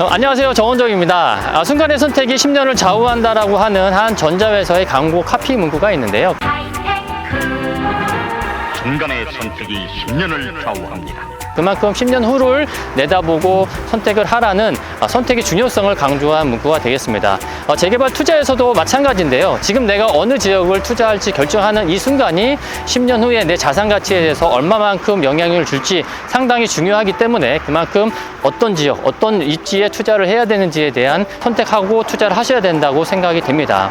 안녕하세요, 정원정입니다. 순간의 선택이 10년을 좌우한다라고 하는 한 전자회사의 광고 카피 문구가 있는데요. 순간의 선택이 10년을 좌우합니다. 그만큼 10년 후를 내다보고 선택을 하라는 선택의 중요성을 강조한 문구가 되겠습니다. 재개발 투자에서도 마찬가지인데요. 지금 내가 어느 지역을 투자할지 결정하는 이 순간이 10년 후에 내 자산 가치에 대해서 얼마만큼 영향을 줄지 상당히 중요하기 때문에 그만큼 어떤 지역, 어떤 입지에 투자를 해야 되는지에 대한 선택하고 투자를 하셔야 된다고 생각이 됩니다.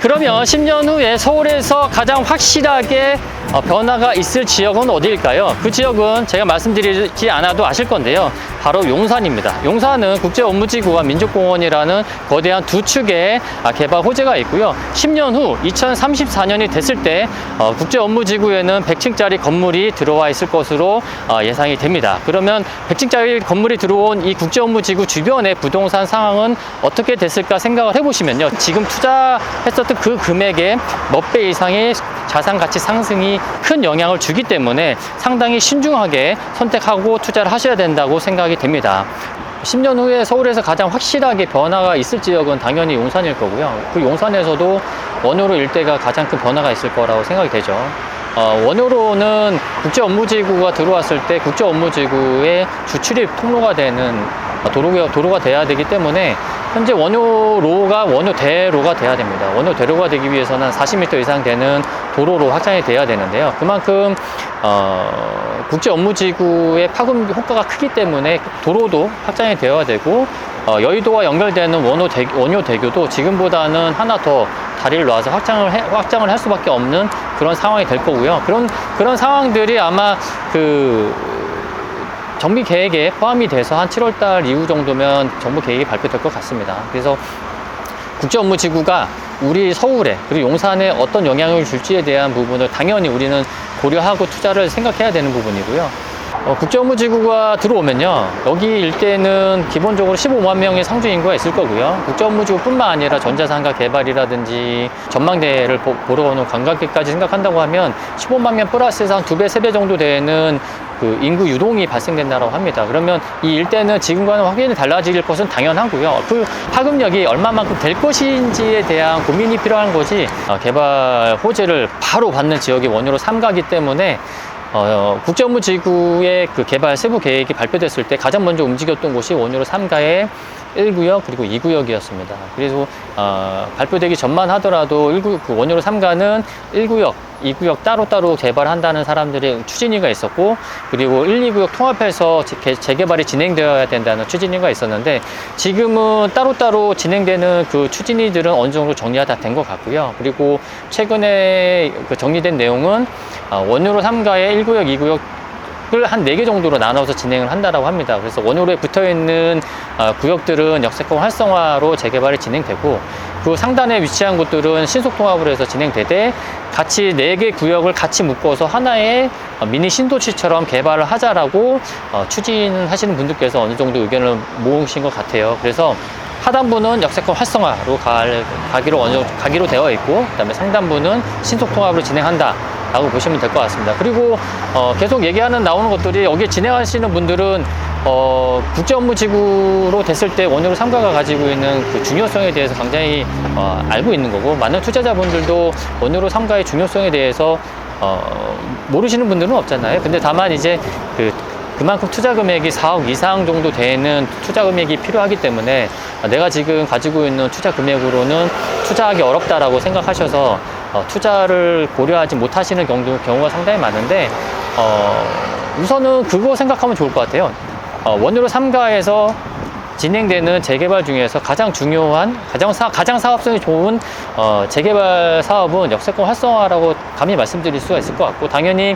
그러면 10년 후에 서울에서 가장 확실하게 변화가 있을 지역은 어디일까요? 그 지역은 제가 말씀드리지 않아도 아실 건데요. 바로 용산입니다. 용산은 국제업무지구와 민족공원이라는 거대한 두 축의 개발 호재가 있고요. 10년 후 2034년이 됐을 때 국제업무지구에는 100층짜리 건물이 들어와 있을 것으로 예상이 됩니다. 그러면 100층짜리 건물이 들어온 이 국제업무지구 주변의 부동산 상황은 어떻게 됐을까 생각을 해보시면요. 지금 투자했었던 그 금액의 몇 배 이상의 자산 가치 상승이 큰 영향을 주기 때문에 상당히 신중하게 선택하고 투자를 하셔야 된다고 생각이 됩니다. 10년 후에 서울에서 가장 확실하게 변화가 있을 지역은 당연히 용산일 거고요. 그 용산에서도 원효로 일대가 가장 큰 변화가 있을 거라고 생각이 되죠. 원효로는 국제업무지구가 들어왔을 때 국제업무지구의 주출입 통로가 되는 도로가 돼야 되기 때문에 현재 원효로가 원효대로가 돼야 됩니다. 원효대로가 되기 위해서는 40m 이상 되는 도로로 확장이 돼야 되는데요. 그만큼 국제업무지구의 파급 효과가 크기 때문에 도로도 확장이 되어야 되고 여의도와 연결되는 원효대교도 지금보다는 하나 더 다리를 놔서 확장을 할 수밖에 없는 그런 상황이 될 거고요. 그런 상황들이 아마 정비 계획에 포함이 돼서 한 7월달 이후 정도면 정부 계획이 발표될 것 같습니다. 그래서 국제업무지구가 우리 서울에 그리고 용산에 어떤 영향을 줄지에 대한 부분을 당연히 우리는 고려하고 투자를 생각해야 되는 부분이고요. 국제업무지구가 들어오면요, 여기 일대는 기본적으로 15만 명의 상주 인구가 있을 거고요. 국제업무지구뿐만 아니라 전자상가 개발이라든지 전망대를 보러 오는 관광객까지 생각한다고 하면 15만 명 플러스에서 한 2배, 3배 정도 되는 그 인구 유동이 발생된다고 합니다. 그러면 이 일대는 지금과는 확연히 달라질 것은 당연하고요. 그 파급력이 얼마만큼 될 것인지에 대한 고민이 필요한 거지, 개발 호재를 바로 받는 지역이 원효로 3가기 때문에 국제업무지구의 그 개발 세부 계획이 발표됐을 때 가장 먼저 움직였던 곳이 원효로 3가의 1구역 그리고 2구역이었습니다. 그래서 발표되기 전만 하더라도 원효로 3가는 1구역, 2구역 따로따로 개발한다는 사람들의 추진위가 있었고, 그리고 1, 2구역 통합해서 재개발이 진행되어야 된다는 추진위가 있었는데, 지금은 따로따로 진행되는 그 추진위들은 어느 정도 정리가 다 된 것 같고요. 그리고 최근에 그 정리된 내용은 원효로 3가의 1구역, 2구역 한 4개 정도로 나눠서 진행을 한다고 합니다. 그래서 원효로에 붙어있는 구역들은 역세권 활성화로 재개발이 진행되고, 그 상단에 위치한 곳들은 신속통합으로 해서 진행되되, 같이 4개 구역을 같이 묶어서 하나의 미니 신도시처럼 개발을 하자라고 추진하시는 분들께서 어느 정도 의견을 모으신 것 같아요. 그래서 하단부는 역세권 활성화로 가기로 되어 있고, 그다음에 상단부는 신속통합으로 진행한다 라고 보시면 될 것 같습니다. 그리고 계속 나오는 것들이, 여기에 진행하시는 분들은 국제업무지구로 됐을 때 원효로 3가가 가지고 있는 그 중요성에 대해서 굉장히 알고 있는 거고, 많은 투자자분들도 원효로 3가의 중요성에 대해서 모르시는 분들은 없잖아요. 근데 다만 이제 그만큼 투자 금액이 4억 이상 정도 되는 투자 금액이 필요하기 때문에 내가 지금 가지고 있는 투자 금액으로는 투자하기 어렵다라고 생각하셔서 투자를 고려하지 못하시는 경우가 상당히 많은데, 우선은 그거 생각하면 좋을 것 같아요. 원효로 3가에서 진행되는 재개발 중에서 가장 중요한, 가장 사업성이 좋은 재개발 사업은 역세권 활성화라고 감히 말씀드릴 수가 있을 것 같고, 당연히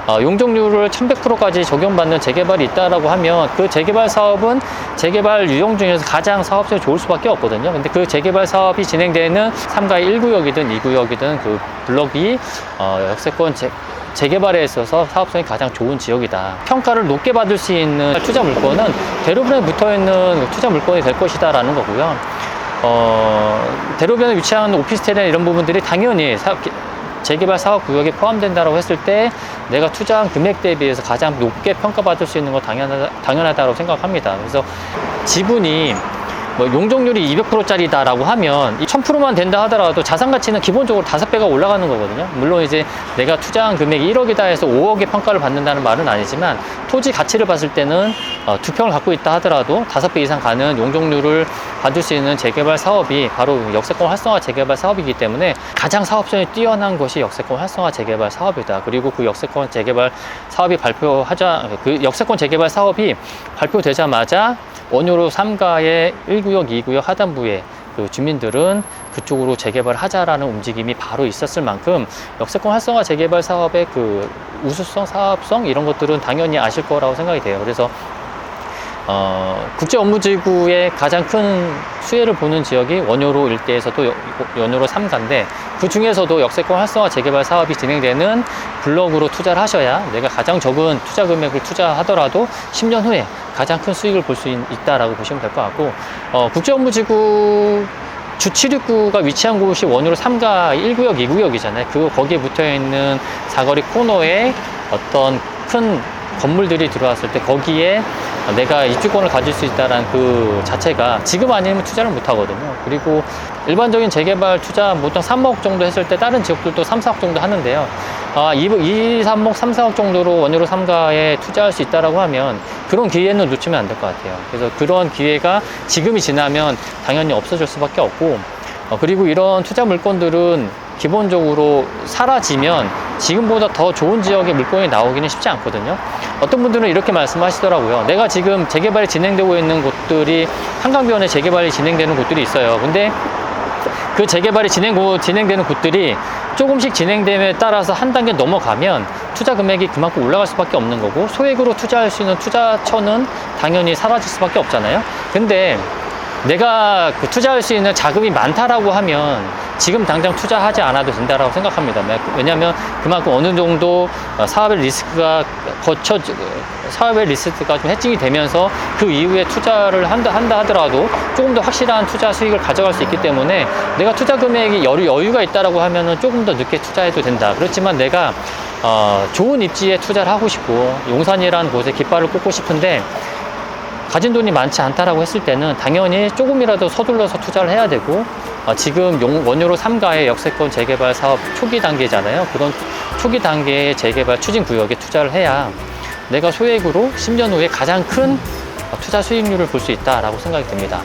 용적률을 1100%까지 적용받는 재개발이 있다라고 하면 그 재개발 사업은 재개발 유형 중에서 가장 사업성이 좋을 수밖에 없거든요. 근데 그 재개발 사업이 진행되는 3가의 1구역이든 2구역이든 그 블럭이 역세권 재개발에 있어서 사업성이 가장 좋은 지역이다. 평가를 높게 받을 수 있는 투자 물건은 대로변에 붙어있는 투자 물건이 될 것이다 라는 거고요. 대로변에 위치한 오피스텔이나 이런 부분들이 당연히 재개발 사업 구역에 포함된다고 했을 때 내가 투자한 금액 대비해서 가장 높게 평가받을 수 있는 건 당연하다고 생각합니다. 그래서 지분이 뭐 용적률이 200%짜리다라고 하면 1000%만 된다 하더라도 자산 가치는 기본적으로 5배가 올라가는 거거든요. 물론 이제 내가 투자한 금액이 1억이다 해서 5억의 평가를 받는다는 말은 아니지만 토지 가치를 봤을 때는 2평을 갖고 있다 하더라도 5배 이상 가는 용적률을 받을 수 있는 재개발 사업이 바로 역세권 활성화 재개발 사업이기 때문에 가장 사업성이 뛰어난 것이 역세권 활성화 재개발 사업이다. 그리고 그 역세권 재개발 사업이 역세권 재개발 사업이 발표되자마자 원효로 3가의 1구역, 2구역 하단부에 그 주민들은 그쪽으로 재개발 하자라는 움직임이 바로 있었을 만큼 역세권 활성화 재개발 사업의 그 우수성, 사업성 이런 것들은 당연히 아실 거라고 생각이 돼요. 그래서 국제업무지구의 가장 큰 수혜를 보는 지역이 원효로 일대에서도 원효로 3가인데 그 중에서도 역세권 활성화 재개발 사업이 진행되는 블록으로 투자를 하셔야 내가 가장 적은 투자 금액을 투자하더라도 10년 후에 가장 큰 수익을 볼 수 있다라고 보시면 될 것 같고 국제업무지구 주769가 위치한 곳이 원효로 3가 1구역, 2구역이잖아요. 거기에 붙어 있는 사거리 코너에 어떤 큰 건물들이 들어왔을 때 거기에 내가 입주권을 가질 수 있다는 그 자체가 지금 아니면 투자를 못 하거든요. 그리고 일반적인 재개발 투자 보통 3억 정도 했을 때 다른 지역들도 3, 4억 정도 하는데요. 2, 3억, 3, 4억 정도로 원효로 3가에 투자할 수 있다라고 하면 그런 기회는 놓치면 안 될 것 같아요. 그래서 그런 기회가 지금이 지나면 당연히 없어질 수밖에 없고 그리고 이런 투자 물건들은 기본적으로 사라지면 지금보다 더 좋은 지역의 물건이 나오기는 쉽지 않거든요. 어떤 분들은 이렇게 말씀하시더라고요. 내가 지금 재개발이 진행되고 있는 곳들이 한강변에 재개발이 진행되는 곳들이 있어요. 근데 그 재개발이 진행되는 곳들이 조금씩 진행됨에 따라서 한 단계 넘어가면 투자 금액이 그만큼 올라갈 수밖에 없는 거고 소액으로 투자할 수 있는 투자처는 당연히 사라질 수밖에 없잖아요. 근데 내가 투자할 수 있는 자금이 많다라고 하면 지금 당장 투자하지 않아도 된다라고 생각합니다. 왜냐하면 그만큼 어느 정도 사업의 리스크가 좀 해칭이 되면서 그 이후에 투자를 한다 하더라도 조금 더 확실한 투자 수익을 가져갈 수 있기 때문에 내가 투자 금액이 여유가 있다라고 하면은 조금 더 늦게 투자해도 된다. 그렇지만 내가 좋은 입지에 투자를 하고 싶고 용산이라는 곳에 깃발을 꽂고 싶은데 가진 돈이 많지 않다라고 했을 때는 당연히 조금이라도 서둘러서 투자를 해야 되고 지금 원효로 3가의 역세권 재개발 사업 초기 단계잖아요. 그런 초기 단계의 재개발 추진 구역에 투자를 해야 내가 소액으로 10년 후에 가장 큰 투자 수익률을 볼 수 있다라고 생각이 듭니다.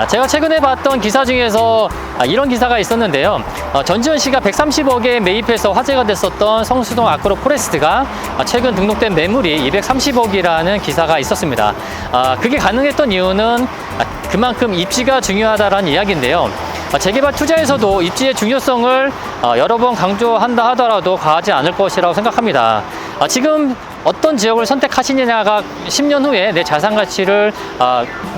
제가 최근에 봤던 기사 중에서 이런 기사가 있었는데요. 전지현 씨가 130억에 매입해서 화제가 됐었던 성수동 아크로 포레스트가 최근 등록된 매물이 230억이라는 기사가 있었습니다. 그게 가능했던 이유는 그만큼 입지가 중요하다는 이야기인데요. 재개발 투자에서도 입지의 중요성을 여러 번 강조한다 하더라도 과하지 않을 것이라고 생각합니다. 지금 어떤 지역을 선택하시느냐가 10년 후에 내 자산 가치를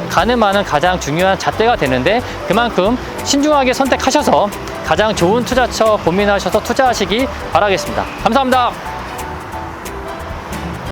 가늠하는 가장 중요한 잣대가 되는데 그만큼 신중하게 선택하셔서 가장 좋은 투자처 고민하셔서 투자하시기 바라겠습니다. 감사합니다.